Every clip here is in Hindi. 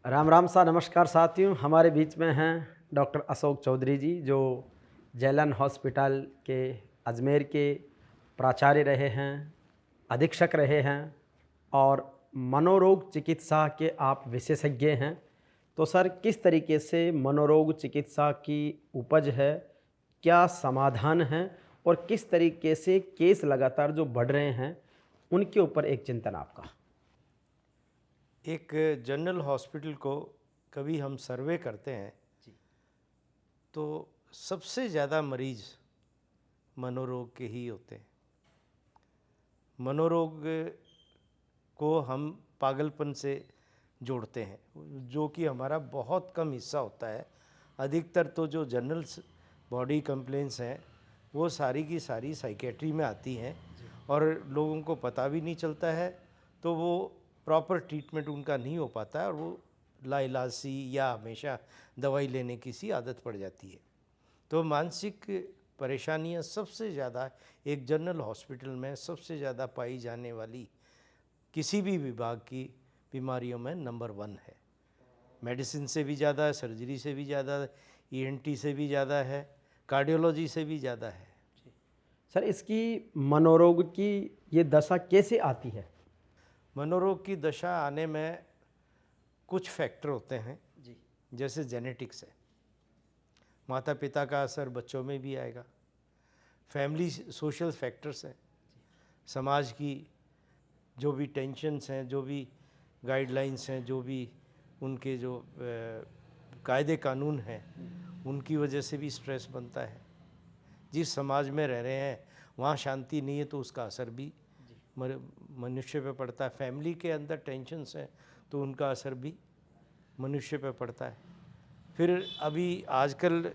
राम राम सा नमस्कार साथियों। हमारे बीच में हैं डॉक्टर अशोक चौधरी जी, जो जैलन हॉस्पिटल के अजमेर के प्राचार्य रहे हैं, अधीक्षक रहे हैं और मनोरोग चिकित्सा के आप विशेषज्ञ हैं। तो सर, किस तरीके से मनोरोग चिकित्सा की उपज है, क्या समाधान है और किस तरीके से केस लगातार जो बढ़ रहे हैं उनके ऊपर एक चिंतन आपका। एक जनरल हॉस्पिटल को कभी हम सर्वे करते हैं तो सबसे ज़्यादा मरीज़ मनोरोग के ही होते हैं। मनोरोग को हम पागलपन से जोड़ते हैं, जो कि हमारा बहुत कम हिस्सा होता है। अधिकतर तो जो जनरल बॉडी कंप्लेंट्स हैं वो सारी की सारी साइकेट्री में आती हैं और लोगों को पता भी नहीं चलता है, तो वो प्रॉपर ट्रीटमेंट उनका नहीं हो पाता है और वो लाइलाज सी या हमेशा दवाई लेने की सी आदत पड़ जाती है। तो मानसिक परेशानियां सबसे ज़्यादा एक जनरल हॉस्पिटल में सबसे ज़्यादा पाई जाने वाली किसी भी विभाग की बीमारियों में नंबर 1 है। मेडिसिन से भी ज़्यादा है, सर्जरी से भी ज़्यादा है, ईएनटी से भी ज़्यादा है, कार्डियोलॉजी से भी ज़्यादा है। सर, इसकी मनोरोग की ये दशा कैसे आती है? मनोरोग की दशा आने में कुछ फैक्टर होते हैं जी, जैसे जेनेटिक्स है, माता पिता का असर बच्चों में भी आएगा, फैमिली सोशल फैक्टर्स हैं, समाज की जो भी टेंशन्स हैं, जो भी गाइडलाइंस हैं, जो भी उनके जो कायदे कानून हैं, उनकी वजह से भी स्ट्रेस बनता है। जिस समाज में रह रहे हैं वहाँ शांति नहीं है तो उसका असर भी मनुष्य पे पड़ता है। फैमिली के अंदर टेंशन्स हैं तो उनका असर भी मनुष्य पे पड़ता है। फिर अभी आजकल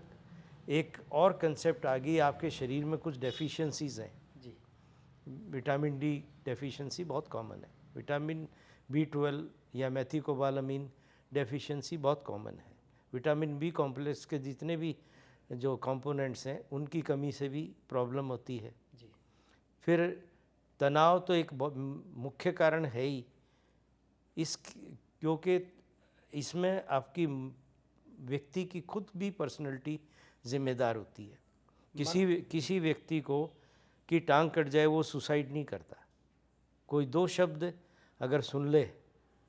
एक और कंसेप्ट आ गई, आपके शरीर में कुछ डेफिशिएंसीज हैं जी। विटामिन डी डेफिशिएंसी बहुत कॉमन है, विटामिन B12 या मेथिकोबालामीन डेफिशिएंसी बहुत कॉमन है। विटामिन बी कॉम्प्लेक्स के जितने भी जो कंपोनेंट्स हैं उनकी कमी से भी प्रॉब्लम होती है जी। फिर तनाव तो एक मुख्य कारण है ही, क्योंकि इसमें आपकी व्यक्ति की खुद भी पर्सनैलिटी जिम्मेदार होती है। किसी व्यक्ति को की टांग कट जाए वो सुसाइड नहीं करता, कोई 2 शब्द अगर सुन ले,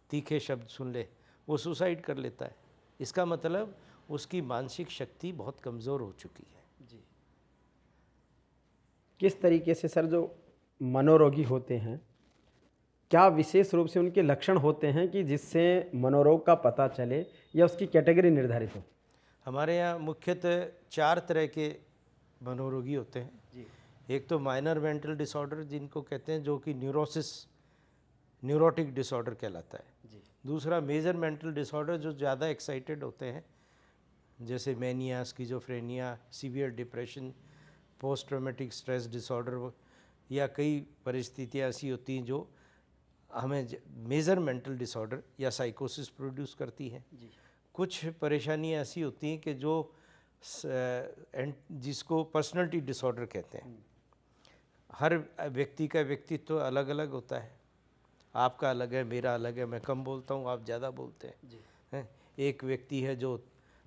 तीखे शब्द सुन ले, वो सुसाइड कर लेता है। इसका मतलब उसकी मानसिक शक्ति बहुत कमज़ोर हो चुकी है जी। किस तरीके से सर जो मनोरोगी होते हैं, क्या विशेष रूप से उनके लक्षण होते हैं कि जिससे मनोरोग का पता चले या उसकी कैटेगरी निर्धारित हो? हमारे यहाँ मुख्यतः 4 तरह के मनोरोगी होते हैं जी। एक तो माइनर मेंटल डिसऑर्डर जिनको कहते हैं, जो कि न्यूरोटिक डिसऑर्डर कहलाता है जी। दूसरा मेजर मेंटल डिसऑर्डर जो ज़्यादा एक्साइटेड होते हैं, जैसे mania, schizophrenia, severe depression, post traumatic stress disorder, या कई परिस्थितियाँ ऐसी होती हैं जो हमें मेजर मेंटल डिसऑर्डर या साइकोसिस प्रोड्यूस करती हैं जी। कुछ परेशानियाँ ऐसी होती हैं कि जो जिसको पर्सनैलिटी डिसऑर्डर कहते हैं। हर व्यक्ति का व्यक्तित्व तो अलग अलग होता है, आपका अलग है, मेरा अलग है, मैं कम बोलता हूँ, आप ज़्यादा बोलते हैं। एक व्यक्ति है जो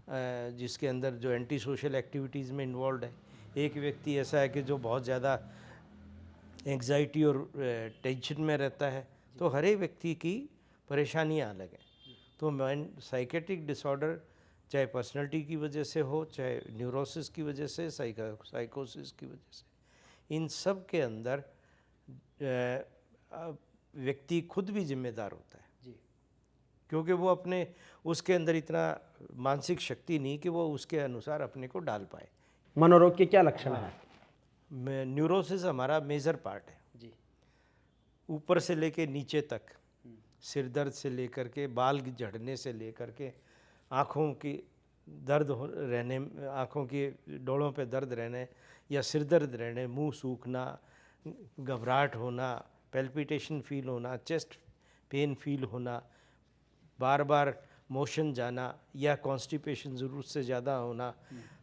जिसके अंदर जो एंटी सोशल एक्टिविटीज़ में इन्वॉल्व है, एक व्यक्ति ऐसा है कि जो बहुत ज़्यादा एंग्जाइटी और टेंशन में रहता है। तो हर एक व्यक्ति की परेशानियाँ अलग हैं। तो साइकेट्रिक डिसऑर्डर चाहे पर्सनैलिटी की वजह से हो, चाहे न्यूरोसिस की वजह से, साइकोसिस की वजह से, इन सब के अंदर व्यक्ति खुद भी जिम्मेदार होता है जी, क्योंकि वो अपने उसके अंदर इतना मानसिक शक्ति नहीं कि वो उसके अनुसार अपने को डाल पाए। मनोरोग के क्या लक्षण हैं? न्यूरोसिस हमारा मेजर पार्ट है जी। ऊपर से लेके नीचे तक, सिर दर्द से लेकर के बाल झड़ने से लेकर के आँखों की दर्द रहने, आँखों की डोलों पे दर्द रहने या सिर दर्द रहने, मुंह सूखना, घबराहट होना, पैल्पिटेशन फील होना, चेस्ट पेन फील होना, बार बार मोशन जाना या कॉन्स्टिपेशन ज़रूरत से ज़्यादा होना,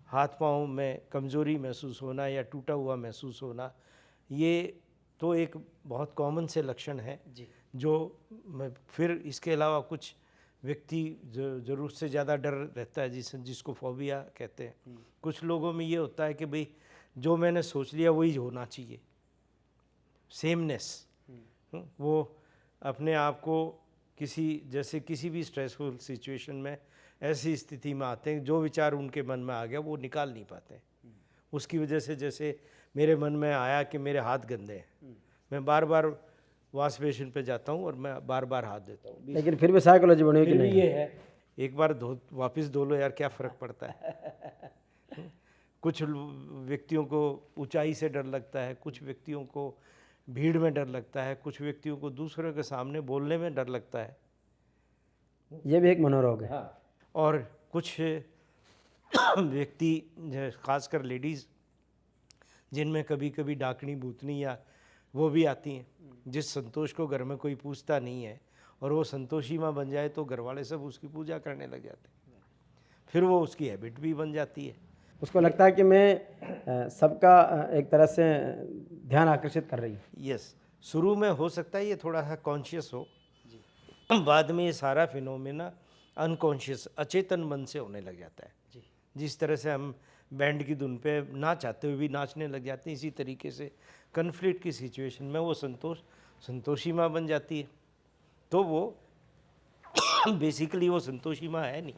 हाथ पाँव में कमज़ोरी महसूस होना या टूटा हुआ महसूस होना, ये तो एक बहुत कॉमन से लक्षण है जी। जो फिर इसके अलावा कुछ व्यक्ति ज़रूरत से ज़्यादा डर रहता है, जिसको फोबिया कहते हैं। कुछ लोगों में ये होता है कि भाई जो मैंने सोच लिया वही होना चाहिए, सेमनेस। वो अपने आप को किसी भी स्ट्रेसफुल सिचुएशन में ऐसी स्थिति में आते हैं, जो विचार उनके मन में आ गया वो निकाल नहीं पाते। उसकी वजह से जैसे मेरे मन में आया कि मेरे हाथ गंदे हैं, मैं बार बार वॉश बेसिन पे जाता हूँ और मैं बार बार हाथ देता हूँ। लेकिन फिर भी साइकोलॉजी बनी कि फिर भी नहीं? ये है, एक बार वापस धो लो यार, क्या फ़र्क पड़ता है। कुछ व्यक्तियों को ऊंचाई से डर लगता है, कुछ व्यक्तियों को भीड़ में डर लगता है, कुछ व्यक्तियों को दूसरों के सामने बोलने में डर लगता है। ये भी एक मनोरोग है। हाँ, और कुछ व्यक्ति खासकर लेडीज़ जिनमें कभी कभी डाकनी भूतनी या वो भी आती हैं, जिस संतोष को घर में कोई पूछता नहीं है और वो संतोषी माँ बन जाए तो घर वाले सब उसकी पूजा करने लग जाते हैं, फिर वो उसकी हैबिट भी बन जाती है। उसको लगता है कि मैं सबका एक तरह से ध्यान आकर्षित कर रही हूँ। यस, शुरू में हो सकता है ये थोड़ा सा कॉन्शियस हो, बाद में ये सारा फिनोमेना अनकॉन्शियस अचेतन मन से होने लग जाता है। जिस तरह से हम बैंड की धुन पे ना चाहते हुए भी नाचने लग जाते हैं, इसी तरीके से कन्फ्लिक्ट की सिचुएशन में वो संतोषी माँ बन जाती है। तो वो बेसिकली वो संतोषी माँ है नहीं।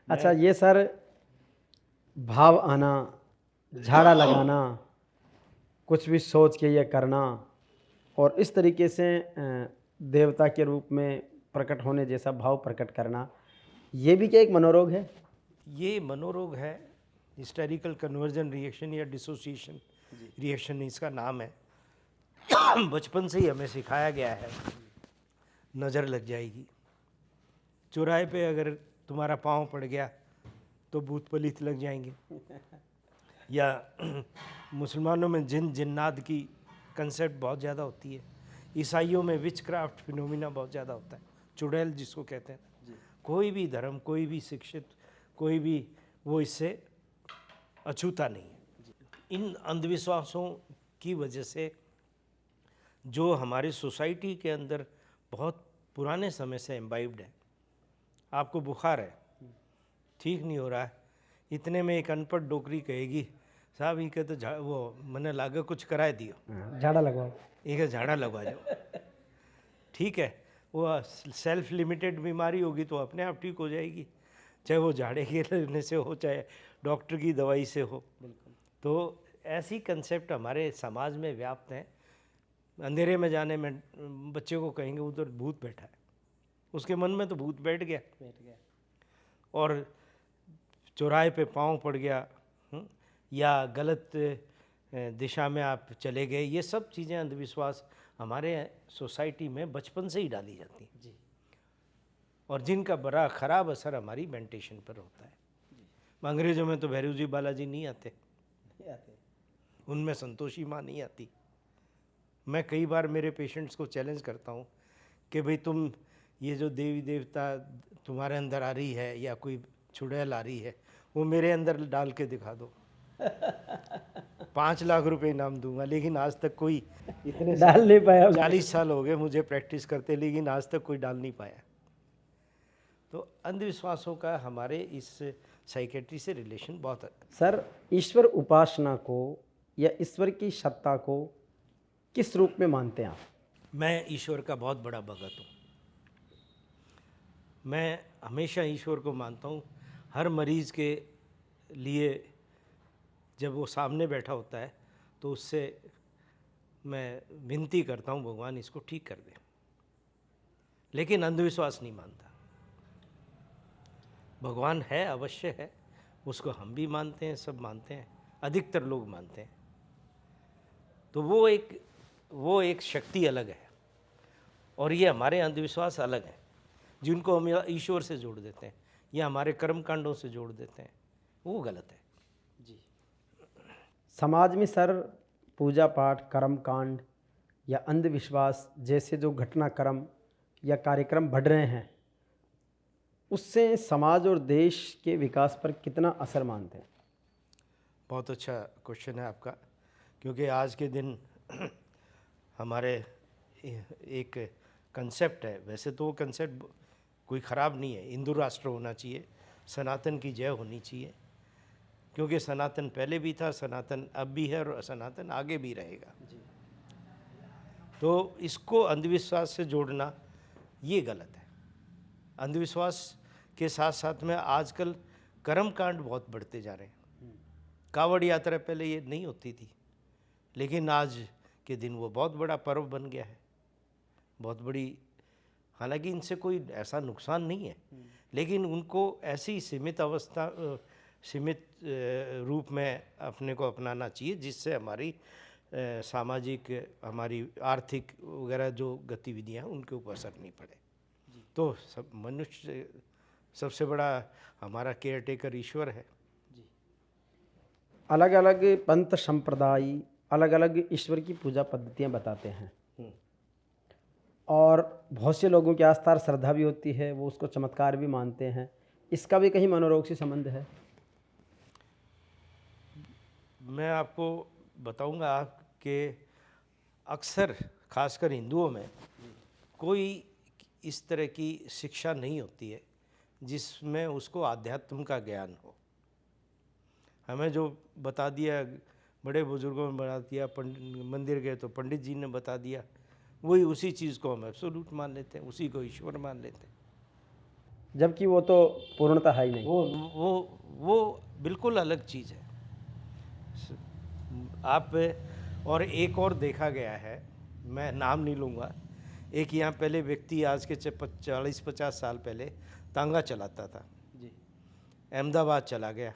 अच्छा, ये सर भाव आना, झाड़ा लगाना, कुछ भी सोच के ये करना और इस तरीके से देवता के रूप में प्रकट होने जैसा भाव प्रकट करना, ये भी क्या एक मनोरोग है? ये मनोरोग है, हिस्टेरिकल कन्वर्जन रिएक्शन या डिसोसिएशन रिएक्शन इसका नाम है। बचपन से ही हमें सिखाया गया है नज़र लग जाएगी, चौराहे पे अगर तुम्हारा पाँव पड़ गया तो भूत पलित लग जाएंगे, या मुसलमानों में जिन्नात की कंसेप्ट बहुत ज़्यादा होती है, ईसाइयों में विच क्राफ्ट फिनोमिना बहुत ज़्यादा होता है, चुड़ैल जिसको कहते हैं। कोई भी धर्म, कोई भी शिक्षित, कोई भी वो इससे अछूता नहीं है। इन अंधविश्वासों की वजह से जो हमारी सोसाइटी के अंदर बहुत पुराने समय से इम्बाइब्ड है, आपको बुखार है, ठीक नहीं हो रहा है, इतने में एक अनपढ़ डोकरी कहेगी साहब ये तो वो मैंने लागे कुछ कराए दियो, झाड़ा लगवाओ, एक झाड़ा लगवा जाओ। ठीक है, वो सेल्फ लिमिटेड बीमारी होगी तो अपने आप ठीक हो जाएगी, चाहे वो झाड़े के लगने से हो चाहे डॉक्टर की दवाई से हो। तो ऐसी कंसेप्ट हमारे समाज में व्याप्त हैं। अंधेरे में जाने में बच्चे को कहेंगे उधर भूत बैठा है, उसके मन में तो भूत बैठ गया। और चौराहे पे पाँव पड़ गया या गलत दिशा में आप चले गए, ये सब चीज़ें अंधविश्वास हमारे सोसाइटी में बचपन से ही डाली जाती हैं जी, और जिनका बड़ा ख़राब असर हमारी मेंटेशन पर होता है। अंग्रेज़ों में तो भैरव जी बालाजी नहीं आते, उनमें संतोषी माँ नहीं आती। मैं कई बार मेरे पेशेंट्स को चैलेंज करता हूँ कि भाई तुम ये जो देवी देवता तुम्हारे अंदर आ रही है या कोई चुड़ैल आ रही है, वो मेरे अंदर डाल के दिखा दो, 5 लाख रुपए इनाम दूंगा। लेकिन आज तक कोई इतने डाल नहीं पाया। 40 साल हो गए मुझे प्रैक्टिस करते, लेकिन आज तक कोई डाल नहीं पाया। तो अंधविश्वासों का हमारे इस साइकेट्री से रिलेशन बहुत है। सर, ईश्वर उपासना को या ईश्वर की सत्ता को किस रूप में मानते हैं आप? मैं ईश्वर का बहुत बड़ा भगत हूँ। मैं हमेशा ईश्वर को मानता हूँ। हर मरीज़ के लिए जब वो सामने बैठा होता है तो उससे मैं विनती करता हूँ भगवान इसको ठीक कर दे, लेकिन अंधविश्वास नहीं मानता। भगवान है, अवश्य है, उसको हम भी मानते हैं, सब मानते हैं, अधिकतर लोग मानते हैं। तो वो एक शक्ति अलग है और ये हमारे अंधविश्वास अलग हैं, जिनको हम ईश्वर से जोड़ देते हैं या हमारे कर्म कांडों से जोड़ देते हैं, वो गलत है जी। समाज में सर पूजा पाठ, कर्म कांड या अंधविश्वास जैसे जो घटनाक्रम या कार्यक्रम बढ़ रहे हैं, उससे समाज और देश के विकास पर कितना असर मानते हैं? बहुत अच्छा क्वेश्चन है आपका, क्योंकि आज के दिन हमारे एक कंसेप्ट है, वैसे तो वो कंसेप्ट कोई ख़राब नहीं है, हिंदू राष्ट्र होना चाहिए, सनातन की जय होनी चाहिए, क्योंकि सनातन पहले भी था, सनातन अब भी है और सनातन आगे भी रहेगा। तो इसको अंधविश्वास से जोड़ना ये गलत है। अंधविश्वास के साथ साथ में आजकल कर्मकांड बहुत बढ़ते जा रहे हैं। कावड़ यात्रा पहले ये नहीं होती थी, लेकिन आज के दिन वो बहुत बड़ा पर्व बन गया है, बहुत बड़ी। हालांकि इनसे कोई ऐसा नुकसान नहीं है, लेकिन उनको ऐसी सीमित रूप में अपने को अपनाना चाहिए, जिससे हमारी सामाजिक, हमारी आर्थिक वगैरह जो गतिविधियां हैं उनके ऊपर असर नहीं पड़े। तो सब मनुष्य सबसे बड़ा हमारा केयर टेकर ईश्वर है। अलग अलग पंथ संप्रदाय अलग अलग ईश्वर की पूजा पद्धतियाँ बताते हैं, और बहुत से लोगों की आस्था और श्रद्धा भी होती है, वो उसको चमत्कार भी मानते हैं। इसका भी कहीं मनोरोग से संबंध है? मैं आपको बताऊंगा कि अक्सर खासकर हिंदुओं में कोई इस तरह की शिक्षा नहीं होती है जिसमें उसको आध्यात्म का ज्ञान हो। हमें जो बता दिया, बड़े बुजुर्गों ने बता दिया, मंदिर गए तो पंडित जी ने बता दिया, वही उसी चीज़ को हम एब्सोल्यूट मान लेते हैं, उसी को ईश्वर मान लेते हैं, जबकि वो तो पूर्णतः है ही नहीं। वो बिल्कुल अलग चीज़ है। आप और एक और देखा गया है, मैं नाम नहीं लूँगा, एक यहाँ पहले व्यक्ति आज के 40-50 साल पहले तांगा चलाता था जी, अहमदाबाद चला गया,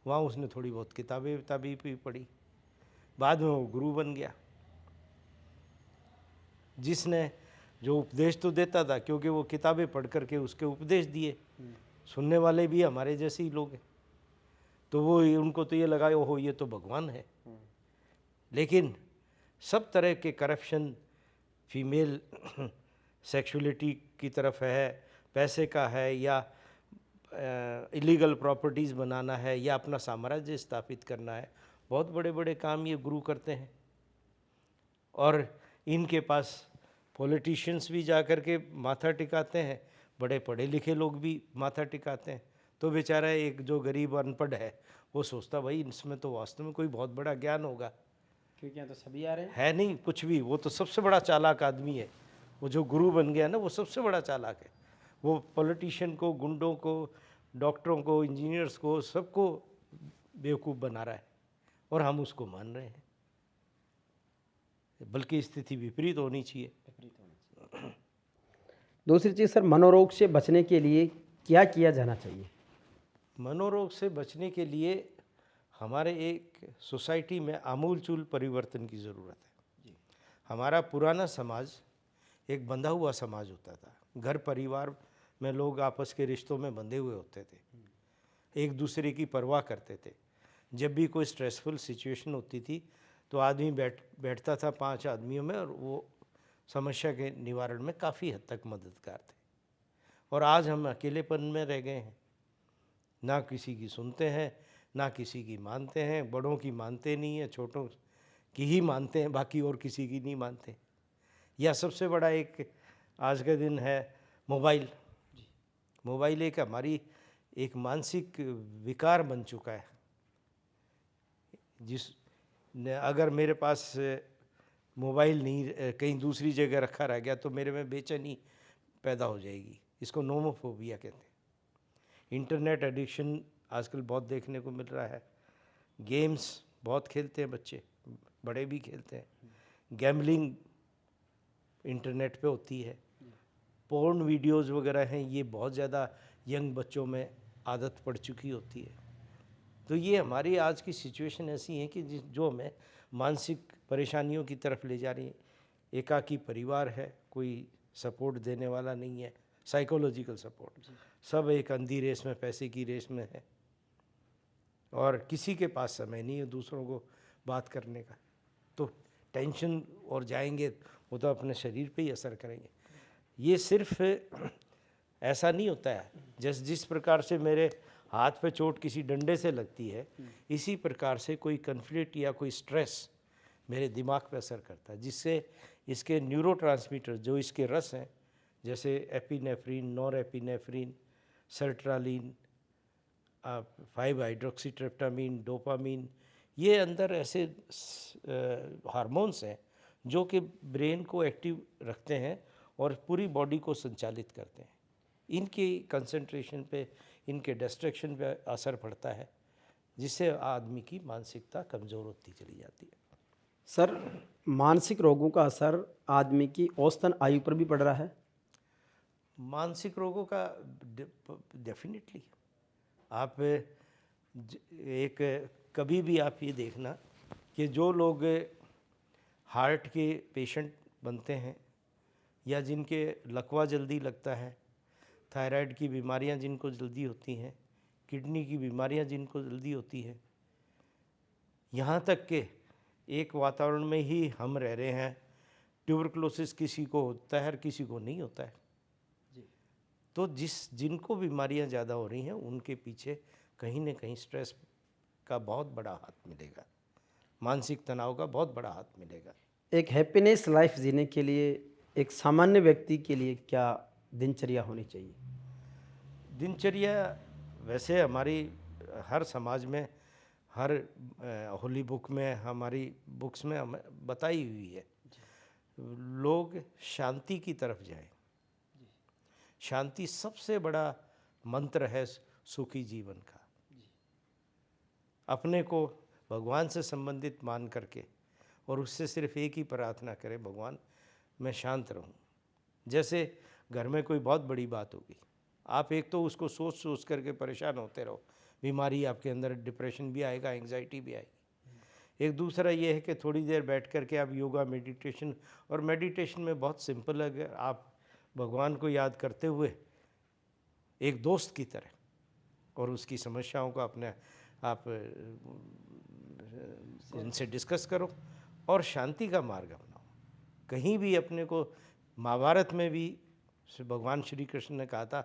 वहाँ उसने थोड़ी बहुत किताबें भी पढ़ी, बाद में वो गुरु बन गया, जिसने जो उपदेश तो देता था, क्योंकि वो किताबें पढ़ करके उसके उपदेश दिए, सुनने वाले भी हमारे जैसे ही लोग हैं, तो वो उनको तो ये लगा हो ये तो भगवान है। लेकिन सब तरह के करप्शन, फीमेल सेक्सुअलिटी की तरफ है, पैसे का है, या इलीगल प्रॉपर्टीज़ बनाना है, या अपना साम्राज्य स्थापित करना है, बहुत बड़े बड़े काम ये गुरु करते हैं। और इनके पास पॉलिटिशियंस भी जा कर के माथा टिकाते हैं, बड़े पढ़े लिखे लोग भी माथा टिकाते हैं। तो बेचारा एक जो गरीब अनपढ़ है वो सोचता भाई इसमें तो वास्तव में कोई बहुत बड़ा ज्ञान होगा, क्योंकि यहाँ तो सभी आ रहे हैं। है नहीं कुछ भी। वो तो सबसे बड़ा चालाक आदमी है, वो जो गुरु बन गया ना, वो सबसे बड़ा चालाक है। वो पॉलिटिशियन को, गुंडों को, डॉक्टरों को, इंजीनियर्स को, सबको बेवकूफ़ बना रहा है, और हम उसको मान रहे हैं। बल्कि स्थिति विपरीत होनी चाहिए। दूसरी चीज़ सर, मनोरोग से बचने के लिए क्या किया जाना चाहिए? मनोरोग से बचने के लिए हमारे एक सोसाइटी में आमूलचूल परिवर्तन की ज़रूरत है। हमारा पुराना समाज एक बंधा हुआ समाज होता था, घर परिवार में लोग आपस के रिश्तों में बंधे हुए होते थे, एक दूसरे की परवाह करते थे। जब भी कोई स्ट्रेसफुल सिचुएशन होती थी तो आदमी बैठता था 5 आदमियों में, और वो समस्या के निवारण में काफ़ी हद तक मददगार थे। और आज हम अकेलेपन में रह गए हैं, ना किसी की सुनते हैं, ना किसी की मानते हैं, बड़ों की मानते नहीं है, छोटों की ही मानते हैं, बाकी और किसी की नहीं मानते। या सबसे बड़ा एक आज का दिन है मोबाइल। मोबाइल एक हमारी एक मानसिक विकार बन चुका है, अगर मेरे पास मोबाइल नहीं कहीं दूसरी जगह रखा रह गया तो मेरे में बेचैनी पैदा हो जाएगी। इसको नोमोफोबिया कहते हैं। इंटरनेट एडिक्शन आजकल बहुत देखने को मिल रहा है। गेम्स बहुत खेलते हैं बच्चे, बड़े भी खेलते हैं। गैम्बलिंग इंटरनेट पे होती है। पोर्न वीडियोस वगैरह हैं, ये बहुत ज़्यादा यंग बच्चों में आदत पड़ चुकी होती है। तो ये हमारी आज की सिचुएशन ऐसी है कि जो हमें मानसिक परेशानियों की तरफ ले जा रही है। एकाकी परिवार है, कोई सपोर्ट देने वाला नहीं है, साइकोलॉजिकल सपोर्ट। सब एक अंधी रेस में, पैसे की रेस में है, और किसी के पास समय नहीं है दूसरों को बात करने का। तो टेंशन और जाएंगे वो तो अपने शरीर पे ही असर करेंगे। ये सिर्फ ऐसा नहीं होता है, जिस प्रकार से मेरे हाथ पे चोट किसी डंडे से लगती है, इसी प्रकार से कोई कन्फ्लिक्ट या कोई स्ट्रेस मेरे दिमाग पे असर करता है, जिससे इसके न्यूरोट्रांसमीटर जो इसके रस हैं, जैसे epinephrine, norepinephrine, sertraline, 5 hydroxytryptamine, dopamine, ये अंदर ऐसे हार्मोन्स हैं जो कि ब्रेन को एक्टिव रखते हैं और पूरी बॉडी को संचालित करते हैं। इनकी कंसंट्रेशन पे, इनके डिस्ट्रैक्शन पे असर पड़ता है, जिससे आदमी की मानसिकता कमज़ोर होती चली जाती है। सर, मानसिक रोगों का असर आदमी की औसतन आयु पर भी पड़ रहा है? मानसिक रोगों का डेफिनेटली आप एक कभी भी आप ये देखना कि जो लोग हार्ट के पेशेंट बनते हैं या जिनके लकवा जल्दी लगता है, थायराइड की बीमारियां जिनको जल्दी होती हैं, किडनी की बीमारियां जिनको जल्दी होती हैं, यहाँ तक कि एक वातावरण में ही हम रह रहे हैं, ट्यूबरकुलोसिस किसी को होता है और किसी को नहीं होता है। तो जिनको बीमारियां ज़्यादा हो रही हैं उनके पीछे कहीं ना कहीं स्ट्रेस का बहुत बड़ा हाथ मिलेगा, मानसिक तनाव का बहुत बड़ा हाथ मिलेगा। एक हैप्पीनेस लाइफ जीने के लिए एक सामान्य व्यक्ति के लिए क्या दिनचर्या होनी चाहिए? दिनचर्या वैसे हमारी हर समाज में, हर होली बुक में, हमारी बुक्स में हमें बताई हुई है, लोग शांति की तरफ जाएं। शांति सबसे बड़ा मंत्र है सुखी जीवन का। अपने को भगवान से संबंधित मान करके और उससे सिर्फ एक ही प्रार्थना करें, भगवान मैं शांत रहूं। जैसे घर में कोई बहुत बड़ी बात होगी, आप एक तो उसको सोच सोच करके परेशान होते रहो, बीमारी आपके अंदर, डिप्रेशन भी आएगा, एंग्जाइटी भी आएगी। एक दूसरा ये है कि थोड़ी देर बैठ करके आप योगा, मेडिटेशन, और मेडिटेशन में बहुत सिंपल है, अगर आप भगवान को याद करते हुए एक दोस्त की तरह और उसकी समस्याओं को अपने आप उनसे डिस्कस करो और शांति का मार्ग अपनाओ। कहीं भी अपने को, महाभारत में भी भगवान श्री कृष्ण ने कहा था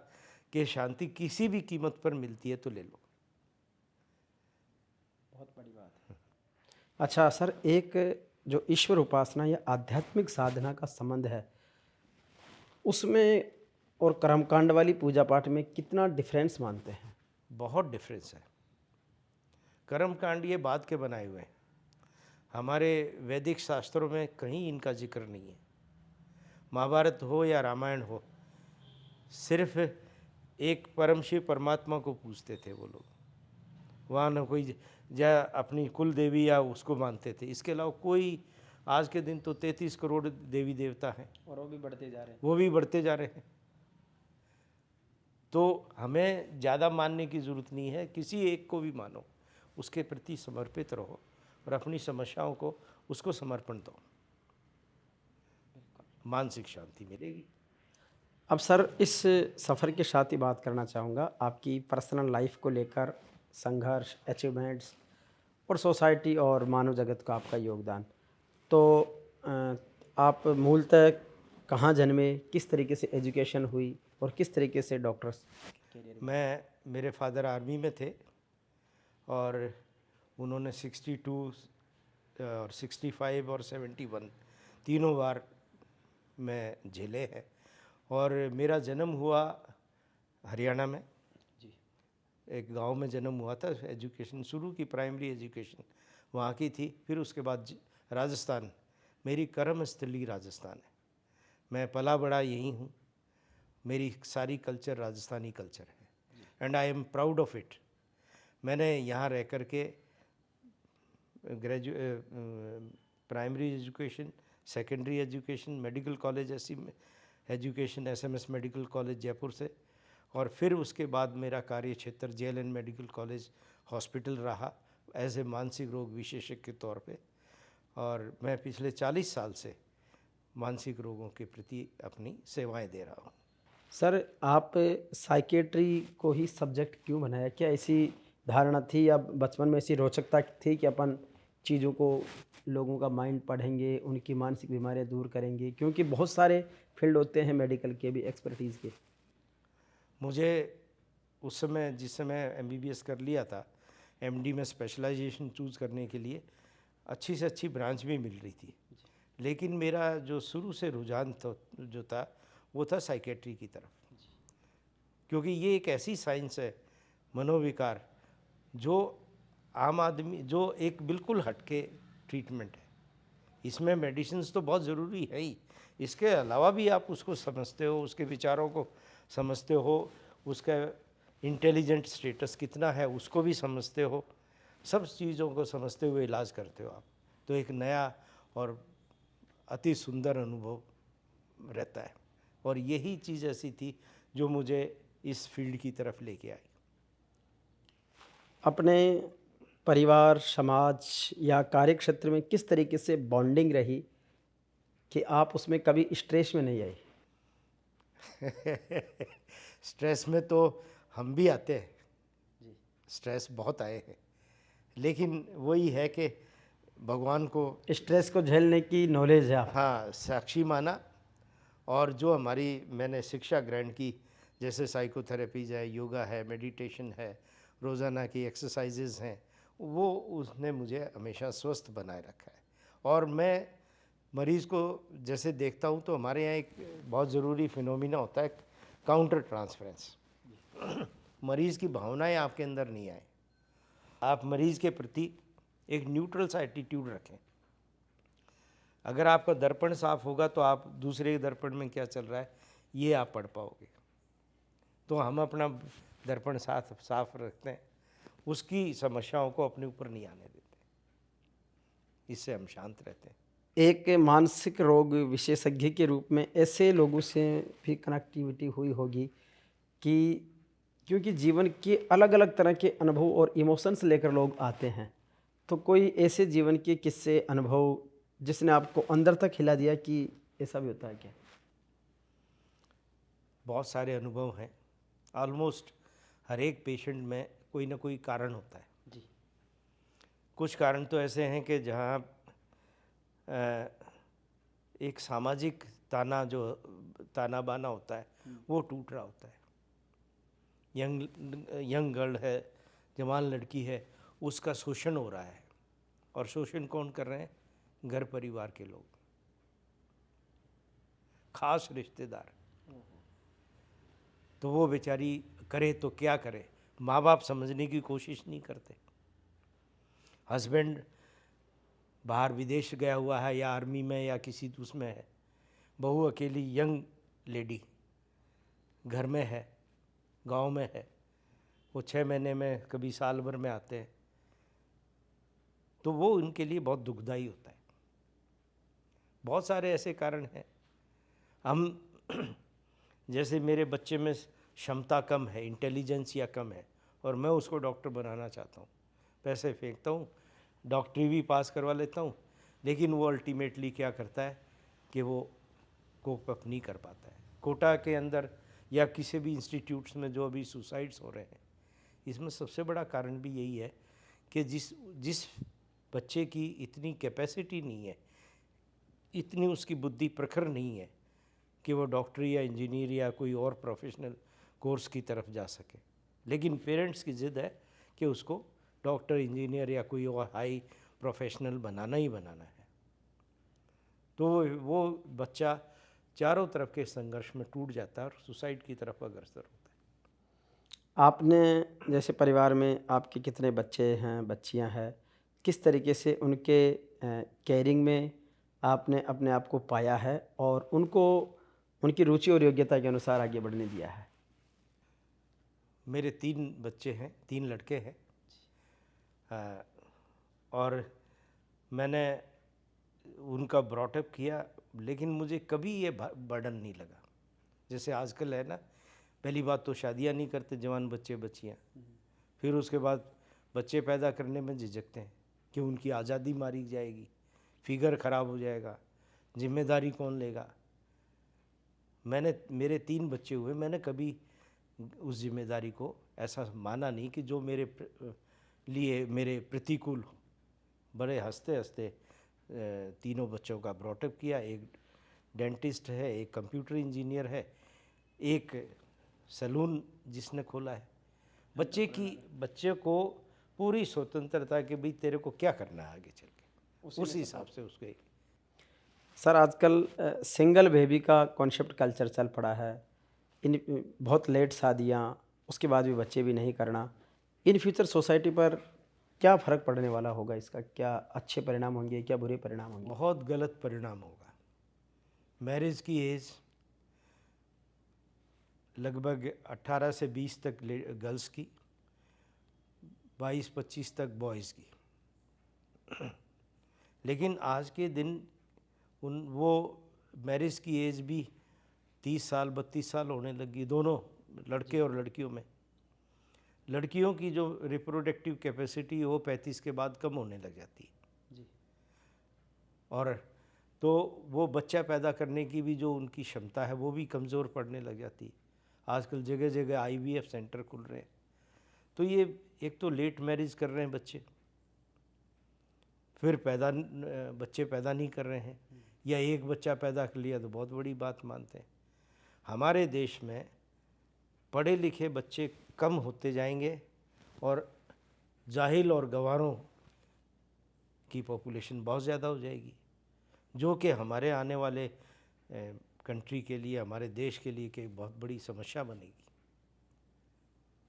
कि शांति किसी भी कीमत पर मिलती है तो ले लो। बहुत बड़ी बात है। अच्छा सर, एक जो ईश्वर उपासना या आध्यात्मिक साधना का संबंध है, उसमें और कर्मकांड वाली पूजा पाठ में कितना डिफरेंस मानते हैं? बहुत डिफरेंस है। कर्मकांड ये बाद के बनाए हुए हैं, हमारे वैदिक शास्त्रों में कहीं इनका जिक्र नहीं है। महाभारत हो या रामायण हो, सिर्फ एक परम शिव परमात्मा को पूजते थे वो लोग, वहाँ न कोई या अपनी कुल देवी या उसको मानते थे। इसके अलावा कोई, आज के दिन तो 33 करोड़ देवी देवता हैं और वो भी बढ़ते जा रहे हैं। वो भी बढ़ते जा रहे हैं। तो हमें ज़्यादा मानने की ज़रूरत नहीं है, किसी एक को भी मानो, उसके प्रति समर्पित रहो और अपनी समस्याओं को उसको समर्पण दो, मानसिक शांति मिलेगी। अब सर, इस सफ़र के साथ ही बात करना चाहूँगा आपकी पर्सनल लाइफ को लेकर, संघर्ष, अचीवमेंट्स और सोसाइटी और मानव जगत का आपका योगदान। तो आप मूलतः कहाँ जन्मे, किस तरीके से एजुकेशन हुई और किस तरीके से डॉक्टर्स करियर? मेरे फादर आर्मी में थे और उन्होंने 62 और 65 और 71 तीनों बार में झेले हैं। और मेरा जन्म हुआ हरियाणा में जी, एक गांव में जन्म हुआ था। एजुकेशन शुरू की, प्राइमरी एजुकेशन वहाँ की थी। फिर उसके बाद राजस्थान, मेरी कर्मस्थली राजस्थान है, मैं पला बड़ा यहीं हूँ, मेरी सारी कल्चर राजस्थानी कल्चर है and I am proud of it. मैंने यहाँ रह कर के primary education, secondary education, medical college ऐसी education SMS medical college Jaipur से, और फिर उसके बाद मेरा कार्य क्षेत्र जेएलएन मेडिकल कॉलेज हॉस्पिटल रहा एज ए मानसिक रोग विशेषज्ञ के तौर पे। और मैं पिछले 40 साल से मानसिक रोगों के प्रति अपनी सेवाएं दे रहा हूँ। सर, आप साइकेट्री को ही सब्जेक्ट क्यों बनाया? क्या ऐसी धारणा थी या बचपन में ऐसी रोचकता थी कि अपन चीज़ों को, लोगों का माइंड पढ़ेंगे, उनकी मानसिक बीमारियां दूर करेंगे? क्योंकि बहुत सारे फील्ड होते हैं मेडिकल के भी, एक्सपर्टीज़ के। मुझे उस समय, जिस समय एमबीबीएस कर लिया था, एमडी में स्पेशलाइजेशन चूज़ करने के लिए अच्छी से अच्छी ब्रांच भी मिल रही थी, लेकिन मेरा जो शुरू से रुझान जो था वो था साइकेट्री की तरफ, क्योंकि ये एक ऐसी साइंस है मनोविकार जो आम आदमी, जो एक बिल्कुल हटके ट्रीटमेंट है। इसमें मेडिसिन्स तो बहुत ज़रूरी है ही, इसके अलावा भी आप उसको समझते हो, उसके विचारों को समझते हो, उसका इंटेलिजेंट स्टेटस कितना है उसको भी समझते हो, सब चीज़ों को समझते हुए इलाज करते हो आप, तो एक नया और अति सुंदर अनुभव रहता है। और यही चीज़ ऐसी थी जो मुझे इस फील्ड की तरफ लेके आई। अपने परिवार, समाज या कार्यक्षेत्र में किस तरीके से बॉन्डिंग रही कि आप उसमें कभी स्ट्रेस में नहीं आए? स्ट्रेस में तो हम भी आते हैं, स्ट्रेस बहुत आए हैं, लेकिन वही है कि भगवान को, स्ट्रेस को झेलने की नॉलेज है आप। हाँ, साक्षी माना। और जो हमारी मैंने शिक्षा ग्रहण की, जैसे साइकोथेरेपी है, योगा है, मेडिटेशन है, रोज़ाना की एक्सरसाइजेज हैं, वो उसने मुझे हमेशा स्वस्थ बनाए रखा है। और मैं मरीज़ को जैसे देखता हूँ तो हमारे यहाँ एक बहुत ज़रूरी फिनोमिना होता है, काउंटर ट्रांसफरेंस। मरीज़ की भावनाएं आपके अंदर नहीं आए, आप मरीज़ के प्रति एक न्यूट्रल सा एटीट्यूड रखें। अगर आपका दर्पण साफ होगा तो आप दूसरे के दर्पण में क्या चल रहा है ये आप पढ़ पाओगे। तो हम अपना दर्पण साफ रखते हैं, उसकी समस्याओं को अपने ऊपर नहीं आने देते, इससे हम शांत रहते हैं। एक मानसिक रोग विशेषज्ञ के रूप में ऐसे लोगों से भी कनेक्टिविटी हुई होगी कि क्योंकि जीवन के अलग अलग तरह के अनुभव और इमोशंस लेकर लोग आते हैं, तो कोई ऐसे जीवन के किस्से, अनुभव जिसने आपको अंदर तक हिला दिया कि ऐसा भी होता है क्या? बहुत सारे अनुभव हैं। ऑलमोस्ट हर एक पेशेंट में कोई ना कोई कारण होता है जी। कुछ कारण तो ऐसे हैं कि जहाँ एक सामाजिक ताना बाना होता है वो टूट रहा होता है। यंग गर्ल है, जवान लड़की है, उसका शोषण हो रहा है। और शोषण कौन कर रहे हैं? घर परिवार के लोग, खास रिश्तेदार। तो वो बेचारी करे तो क्या करे, माँ बाप समझने की कोशिश नहीं करते। हस्बैंड बाहर विदेश गया हुआ है या आर्मी में या किसी उसमें है, बहू अकेली यंग लेडी घर में है, गांव में है, वो 6 महीने में कभी साल भर में आते हैं, तो वो उनके लिए बहुत दुखदाई होता है। बहुत सारे ऐसे कारण हैं। हम जैसे मेरे बच्चे में क्षमता कम है, इंटेलिजेंस या कम है, और मैं उसको डॉक्टर बनाना चाहता हूँ, पैसे फेंकता हूँ, डॉक्टरी भी पास करवा लेता हूँ, लेकिन वो अल्टीमेटली क्या करता है कि वो कोप अप नहीं कर पाता है। कोटा के अंदर या किसी भी इंस्टीट्यूट्स में जो अभी सुसाइड्स हो रहे हैं, इसमें सबसे बड़ा कारण भी यही है कि जिस बच्चे की इतनी कैपेसिटी नहीं है, इतनी उसकी बुद्धि प्रखर नहीं है कि वो डॉक्टरी या इंजीनियर या कोई और प्रोफेशनल कोर्स की तरफ जा सके, लेकिन पेरेंट्स की ज़िद है कि उसको डॉक्टर, इंजीनियर या कोई और हाई प्रोफेशनल बनाना ही बनाना है। तो वो बच्चा चारों तरफ के संघर्ष में टूट जाता है और सुसाइड की तरफ अग्रसर होता है। आपने जैसे परिवार में आपके कितने बच्चे हैं, बच्चियां हैं, किस तरीके से उनके केयरिंग में आपने अपने आप को पाया है और उनको उनकी रुचि और योग्यता के अनुसार आगे बढ़ने दिया है? मेरे 3 बच्चे हैं, 3 लड़के हैं, और मैंने उनका ब्रॉटअप किया, लेकिन मुझे कभी ये बर्डन नहीं लगा। जैसे आजकल है ना, पहली बात तो शादियां नहीं करते जवान बच्चे बच्चियां, फिर उसके बाद बच्चे पैदा करने में झिझकते हैं कि उनकी आज़ादी मारी जाएगी, फिगर ख़राब हो जाएगा, जिम्मेदारी कौन लेगा। मेरे 3 बच्चे हुए, मैंने कभी उस जिम्मेदारी को ऐसा माना नहीं कि जो मेरे लिए मेरे प्रतिकूल हो। बड़े हंसते हंसते तीनों बच्चों का ब्रॉटअप किया। एक डेंटिस्ट है, एक कंप्यूटर इंजीनियर है, एक सैलून जिसने खोला है। बच्चे को पूरी स्वतंत्रता कि भाई तेरे को क्या करना है आगे चल के, उस हिसाब से उसके। सर आजकल सिंगल बेबी का कॉन्सेप्ट कल्चर चल पड़ा है। इन बहुत लेट शादियाँ, उसके बाद भी बच्चे भी नहीं करना। इन फ्यूचर सोसाइटी पर क्या फ़र्क पड़ने वाला होगा इसका? क्या अच्छे परिणाम होंगे, क्या बुरे परिणाम होंगे? बहुत गलत परिणाम होगा। मैरिज की एज लगभग 18 से 20 तक गर्ल्स की, 22-25 तक बॉयज़ की। लेकिन आज के दिन वो मैरिज की एज भी 30 साल 32 साल होने लगी, दोनों लड़के और लड़कियों में। लड़कियों की जो रिप्रोडक्टिव कैपेसिटी वो 35 के बाद कम होने लग जाती है जी। और तो वो बच्चा पैदा करने की भी जो उनकी क्षमता है वो भी कमज़ोर पड़ने लग जाती है। आजकल जगह जगह IVF सेंटर खुल रहे हैं। तो ये एक तो लेट मैरिज कर रहे हैं बच्चे, फिर बच्चे पैदा नहीं कर रहे हैं, या एक बच्चा पैदा कर लिया तो बहुत बड़ी बात मानते हैं। हमारे देश में पढ़े लिखे बच्चे कम होते जाएंगे और जाहिल और गंवारों की पॉपुलेशन बहुत ज़्यादा हो जाएगी, जो कि हमारे आने वाले कंट्री के लिए, हमारे देश के लिए कि बहुत बड़ी समस्या बनेगी।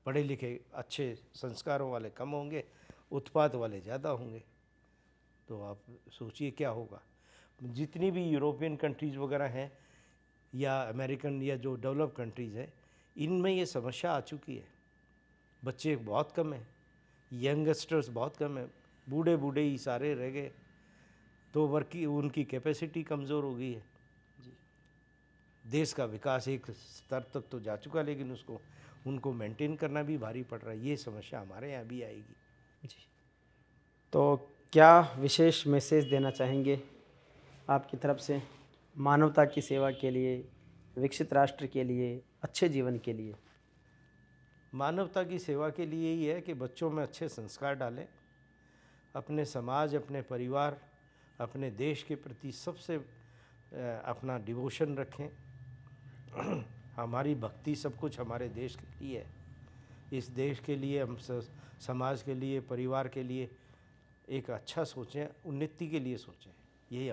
पढ़े लिखे अच्छे संस्कारों वाले कम होंगे, उत्पात वाले ज़्यादा होंगे। तो आप सोचिए क्या होगा। जितनी भी यूरोपियन कंट्रीज़ वगैरह हैं या अमेरिकन या जो डेवलप कंट्रीज़ हैं, इनमें ये समस्या आ चुकी है। बच्चे बहुत कम हैं, यंगस्टर्स बहुत कम हैं, बूढ़े बूढ़े ही सारे रह गए। तो उनकी कैपेसिटी कमज़ोर हो गई है। देश का विकास एक स्तर तक तो जा चुका, लेकिन उनको मेंटेन करना भी भारी पड़ रहा है। ये समस्या हमारे यहाँ भी आएगी। जी। तो क्या विशेष मैसेज देना चाहेंगे आपकी तरफ से मानवता की सेवा के लिए, विकसित राष्ट्र के लिए, अच्छे जीवन के लिए? मानवता की सेवा के लिए ही है कि बच्चों में अच्छे संस्कार डालें, अपने समाज, अपने परिवार, अपने देश के प्रति सबसे अपना डिवोशन रखें। हमारी भक्ति सब कुछ हमारे देश के लिए है। इस देश के लिए, हम समाज के लिए, परिवार के लिए एक अच्छा सोचें, उन्नति के लिए सोचें। यही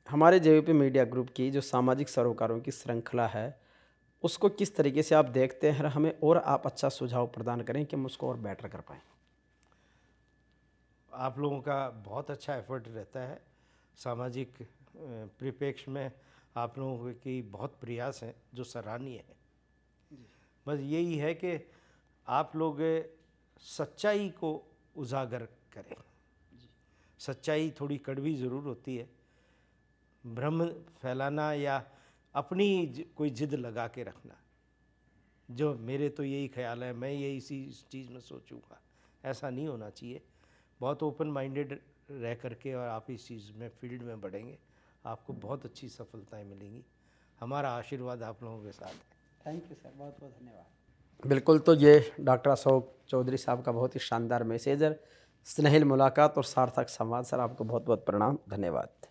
हमारे JVP मीडिया ग्रुप की जो सामाजिक सरोकारों की श्रृंखला है, उसको किस तरीके से आप देखते हैं और हमें और आप अच्छा सुझाव प्रदान करें कि हम उसको और बेटर कर पाएँ? आप लोगों का बहुत अच्छा एफर्ट रहता है सामाजिक परिप्रेक्ष्य में। आप लोगों की बहुत प्रयास हैं जो सराहनीय है। बस यही है कि आप लोग सच्चाई को उजागर करें। सच्चाई थोड़ी कड़वी ज़रूर होती है। भ्रम फैलाना या अपनी कोई जिद लगा के रखना, जो मेरे तो यही ख्याल है, मैं यही इसी चीज़ में सोचूंगा, ऐसा नहीं होना चाहिए। बहुत ओपन माइंडेड रह करके और आप इस चीज़ में फील्ड में बढ़ेंगे, आपको बहुत अच्छी सफलताएं मिलेंगी। हमारा आशीर्वाद आप लोगों के साथ है। थैंक यू सर, बहुत बहुत धन्यवाद। बिल्कुल, तो ये डॉक्टर अशोक चौधरी साहब का बहुत ही शानदार मैसेज है। स्नेहिल मुलाकात और सार्थक संवाद। सर आपको बहुत बहुत प्रणाम, धन्यवाद।